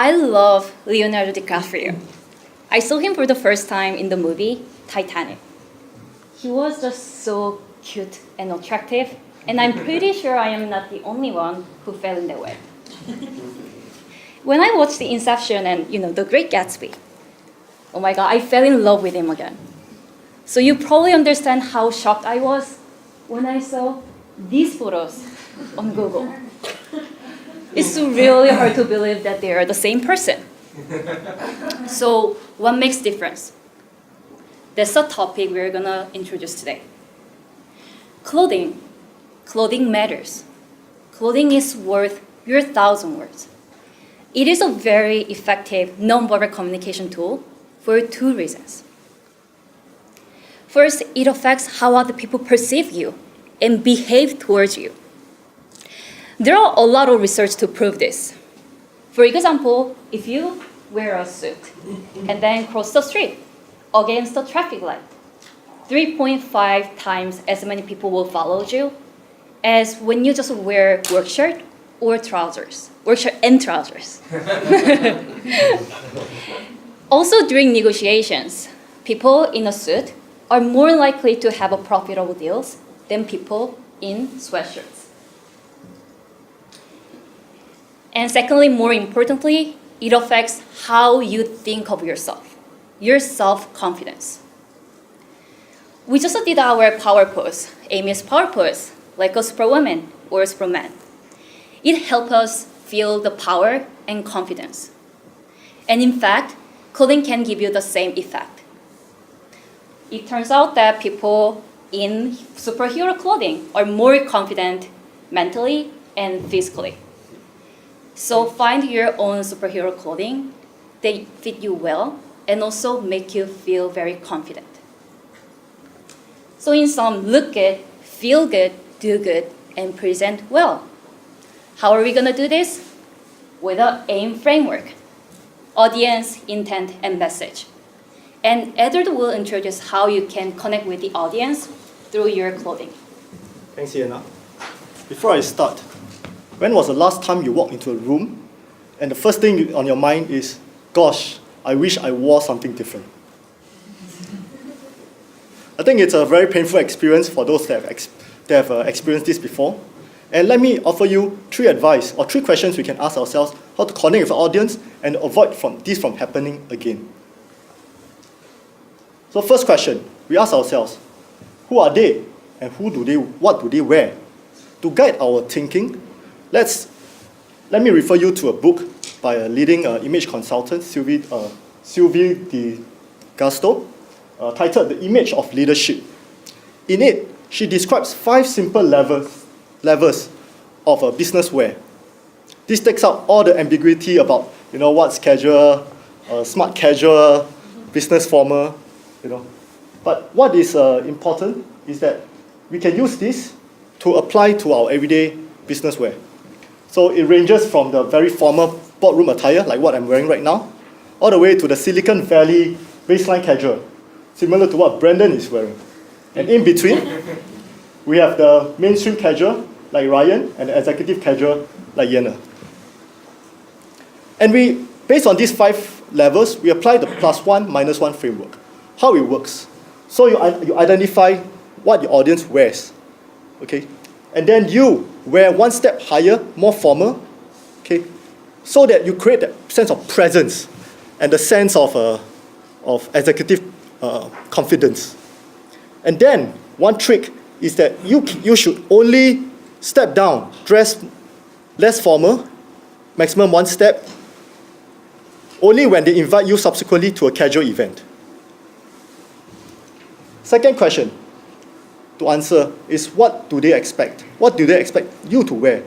I love Leonardo DiCaprio. I saw him for the first time in the movie Titanic. He was just so cute and attractive, and I'm pretty sure I am not the only one who fell in that way. When I watched The Inception and The Great Gatsby, oh my God, I fell in love with him again. So you probably understand how shocked I was when I saw these photos on Google. It's really hard to believe that they are the same person. So what makes difference? That's a topic we're gonna introduce today. Clothing. Clothing matters. Clothing is worth your 1,000 words. It is a very effective non-verbal communication tool for 2 reasons. First, it affects how other people perceive you and behave towards you. There are a lot of research to prove this. For example, if you wear a suit and then cross the street against the traffic light, 3.5 times as many people will follow you as when you just wear work shirt or trousers, work shirt and trousers. Also, during negotiations, people in a suit are more likely to have a profitable deals than people in sweatshirts. And secondly, more importantly, it affects how you think of yourself, your self-confidence. We just did our power pose, Amy's power pose, like a superwoman or a superman. It helps us feel the power and confidence. And in fact, clothing can give you the same effect. It turns out that people in superhero clothing are more confident mentally and physically. So find your own superhero clothing. They fit you well and also make you feel very confident. So in sum, look good, feel good, do good, and present well. How are we gonna do this? With an AIM framework: audience, intent, and message. And Edward will introduce how you can connect with the audience through your clothing. Thanks, Iana. Before I start, when was the last time you walked into a room and the first thing on your mind is, gosh, I wish I wore something different? I think it's a very painful experience for those that have experienced this before. And let me offer you 3 questions we can ask ourselves how to connect with the audience and avoid this from happening again. So first question, we ask ourselves, who are they and what do they wear? To guide our thinking, let me refer you to a book by a leading image consultant, Sylvie Di Gasto, titled The Image of Leadership. In it, she describes 5 simple levels of business wear. This takes out all the ambiguity about what's casual, smart casual, business formal, But what is important is that we can use this to apply to our everyday business wear. So it ranges from the very formal boardroom attire, like what I'm wearing right now, all the way to the Silicon Valley baseline casual, similar to what Brandon is wearing. And in between, we have the mainstream casual, like Ryan, and the executive casual, like Yana. And based on these 5 levels, we apply the +1, -1 framework. How it works. So you identify what your audience wears, okay? And then you wear 1 step higher, more formal, okay? So that you create that sense of presence and the sense of executive confidence. And then one trick is that you should only step down, dress less formal, maximum 1 step, only when they invite you subsequently to a casual event. Second question to answer is, what do they expect? What do they expect you to wear,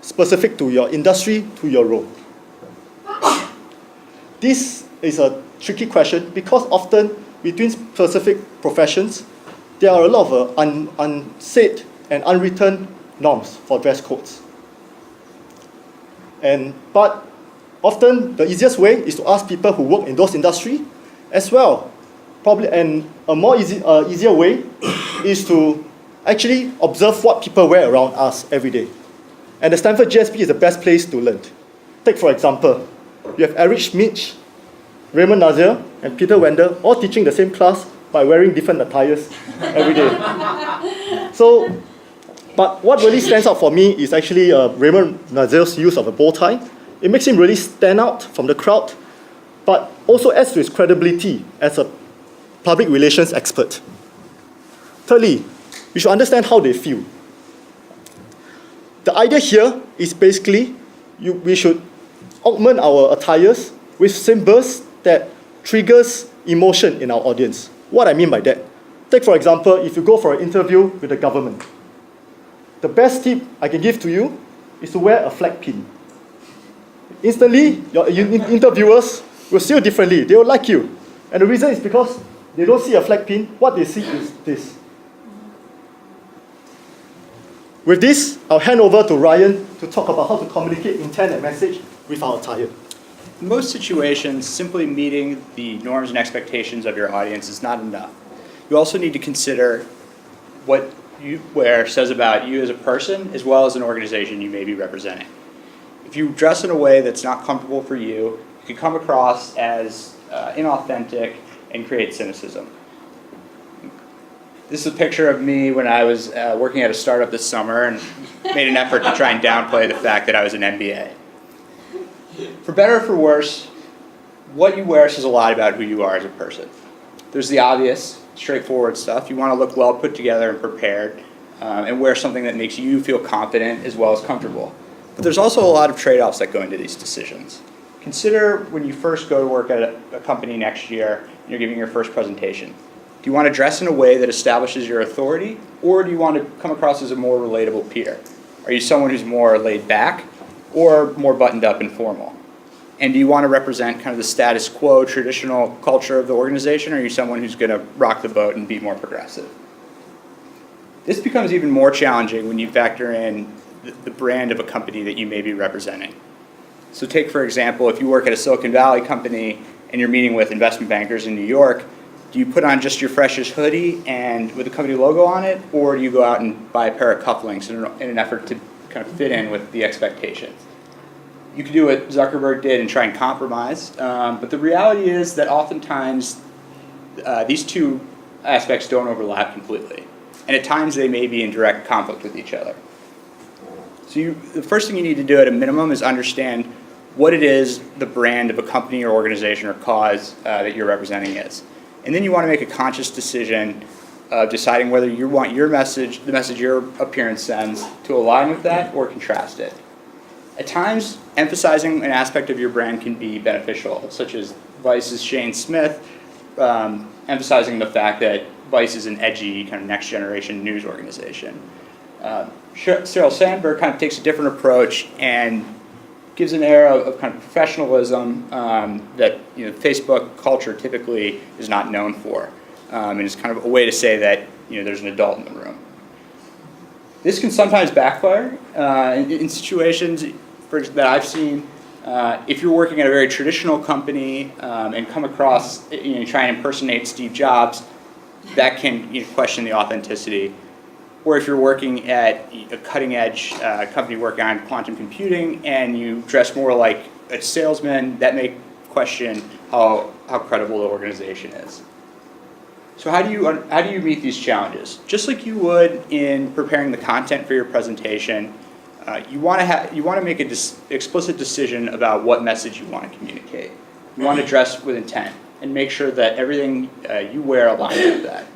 specific to your industry, to your role? This is a tricky question because often between specific professions, there are a lot of unsaid and unwritten norms for dress codes. But often the easiest way is to ask people who work in those industries as well. Probably, and a more easier way is to actually observe what people wear around us every day. And the Stanford GSP is the best place to learn. Take, for example, you have Eric Schmidt, Raymond Nazir, and Peter Wender all teaching the same class by wearing different attires every day. So, but what really stands out for me is actually Raymond Nazir's use of a bow tie. It makes him really stand out from the crowd, but also adds to his credibility as a public relations expert. Thirdly, we should understand how they feel. The idea here is basically we should augment our attires with symbols that triggers emotion in our audience. What I mean by that? Take for example, if you go for an interview with the government, the best tip I can give to you is to wear a flag pin. Instantly, your interviewers will see you differently. They will like you. And the reason is because they don't see a flag pin. What they see is this. With this, I'll hand over to Ryan to talk about how to communicate intent and message with our attire. In most situations, simply meeting the norms and expectations of your audience is not enough. You also need to consider what you wear says about you as a person as well as an organization you may be representing. If you dress in a way that's not comfortable for you, it can come across as inauthentic and create cynicism. This is a picture of me when I was working at a startup this summer and made an effort to try and downplay the fact that I was an MBA. For better or for worse, what you wear says a lot about who you are as a person. There's the obvious, straightforward stuff. You want to look well put together and prepared and wear something that makes you feel confident as well as comfortable. But there's also a lot of trade-offs that go into these decisions. Consider when you first go to work at a company next year and you're giving your first presentation. Do you want to dress in a way that establishes your authority, or do you want to come across as a more relatable peer? Are you someone who's more laid back or more buttoned up and formal? And do you want to represent kind of the status quo, traditional culture of the organization, or are you someone who's going to rock the boat and be more progressive? This becomes even more challenging when you factor in the brand of a company that you may be representing. So take, for example, if you work at a Silicon Valley company and you're meeting with investment bankers in New York, do you put on just your freshest hoodie and with the company logo on it, or do you go out and buy a pair of cufflinks in an effort to kind of fit in with the expectations? You can do what Zuckerberg did and try and compromise, but the reality is that oftentimes these two aspects don't overlap completely, and at times they may be in direct conflict with each other. So the first thing you need to do at a minimum is understand what it is the brand of a company or organization or cause that you're representing is. And then you want to make a conscious decision of deciding whether you want your message, the message your appearance sends, to align with that or contrast it. At times, emphasizing an aspect of your brand can be beneficial, such as Vice's Shane Smith, emphasizing the fact that Vice is an edgy, kind of next-generation news organization. Sheryl Sandberg kind of takes a different approach and gives an air of kind of professionalism that Facebook culture typically is not known for, and it's kind of a way to say that there's an adult in the room. This can sometimes backfire in situations that I've seen. If you're working at a very traditional company and come across, try and impersonate Steve Jobs, that can question the authenticity. Or if you're working at a cutting-edge company working on quantum computing and you dress more like a salesman, that may question how credible the organization is. So how do you meet these challenges? Just like you would in preparing the content for your presentation, you want to make an explicit decision about what message you want to communicate. You want to dress with intent and make sure that everything you wear aligns with that.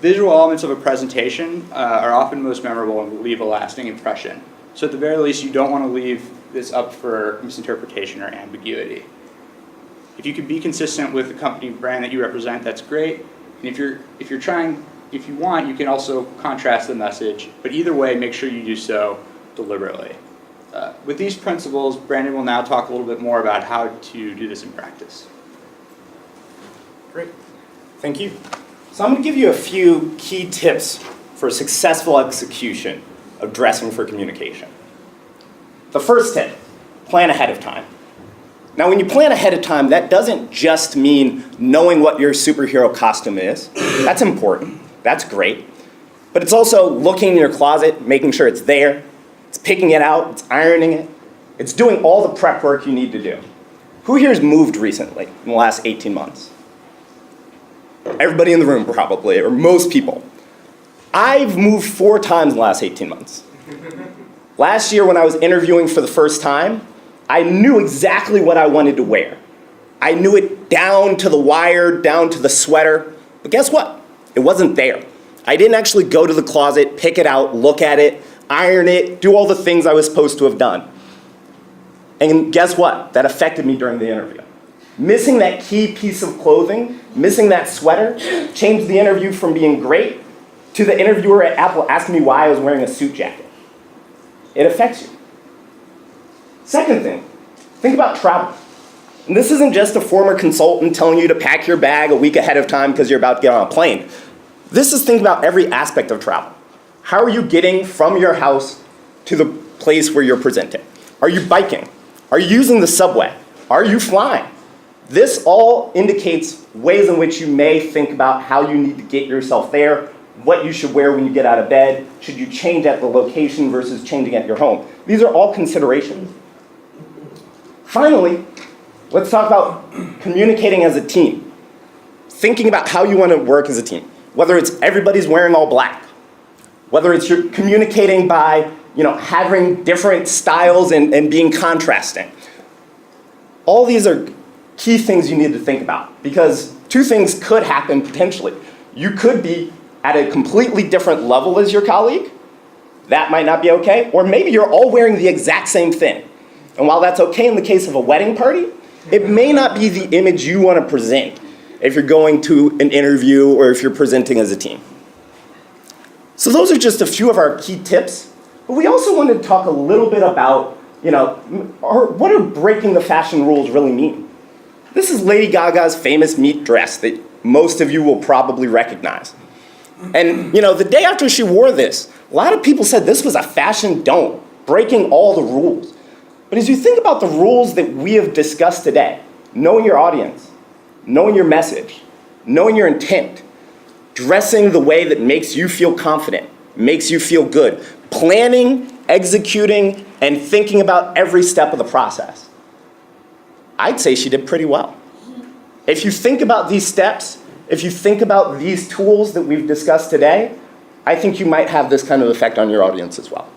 Visual elements of a presentation are often most memorable and will leave a lasting impression. So at the very least, you don't want to leave this up for misinterpretation or ambiguity. If you can be consistent with the company brand that you represent, that's great. And if you want, you can also contrast the message. But either way, make sure you do so deliberately. With these principles, Brandon will now talk a little bit more about how to do this in practice. Great. Thank you. So I'm going to give you a few key tips for successful execution of dressing for communication. The first tip, plan ahead of time. Now, when you plan ahead of time, that doesn't just mean knowing what your superhero costume is. That's important. That's great. But it's also looking in your closet, making sure it's there. It's picking it out. It's ironing it. It's doing all the prep work you need to do. Who here has moved recently in the last 18 months? Everybody in the room probably, or most people. I've moved 4 times in the last 18 months. Last year when I was interviewing for the first time, I knew exactly what I wanted to wear. I knew it down to the wire, down to the sweater. But guess what? It wasn't there. I didn't actually go to the closet, pick it out, look at it, iron it, do all the things I was supposed to have done. And guess what? That affected me during the interview. Missing that key piece of clothing, missing that sweater, changed the interview from being great to the interviewer at Apple asking me why I was wearing a suit jacket. It affects you. Second thing, think about travel. And this isn't just a former consultant telling you to pack your bag a week ahead of time because you're about to get on a plane. This is think about every aspect of travel. How are you getting from your house to the place where you're presenting? Are you biking? Are you using the subway? Are you flying? This all indicates ways in which you may think about how you need to get yourself there, what you should wear when you get out of bed, should you change at the location versus changing at your home. These are all considerations. Finally, let's talk about communicating as a team. Thinking about how you want to work as a team. Whether it's everybody's wearing all black, whether it's you're communicating by having different styles and being contrasting. All these are key things you need to think about because 2 things could happen potentially. You could be at a completely different level as your colleague. That might not be okay. Or maybe you're all wearing the exact same thing. And while that's okay in the case of a wedding party, it may not be the image you want to present if you're going to an interview or if you're presenting as a team. So those are just a few of our key tips. But we also wanted to talk a little bit about, what do breaking the fashion rules really mean? This is Lady Gaga's famous meat dress that most of you will probably recognize. And, the day after she wore this, a lot of people said this was a fashion don't, breaking all the rules. But as you think about the rules that we have discussed today, knowing your audience, knowing your message, knowing your intent, dressing the way that makes you feel confident, makes you feel good, planning, executing, and thinking about every step of the process, I'd say she did pretty well. If you think about these steps, if you think about these tools that we've discussed today, I think you might have this kind of effect on your audience as well.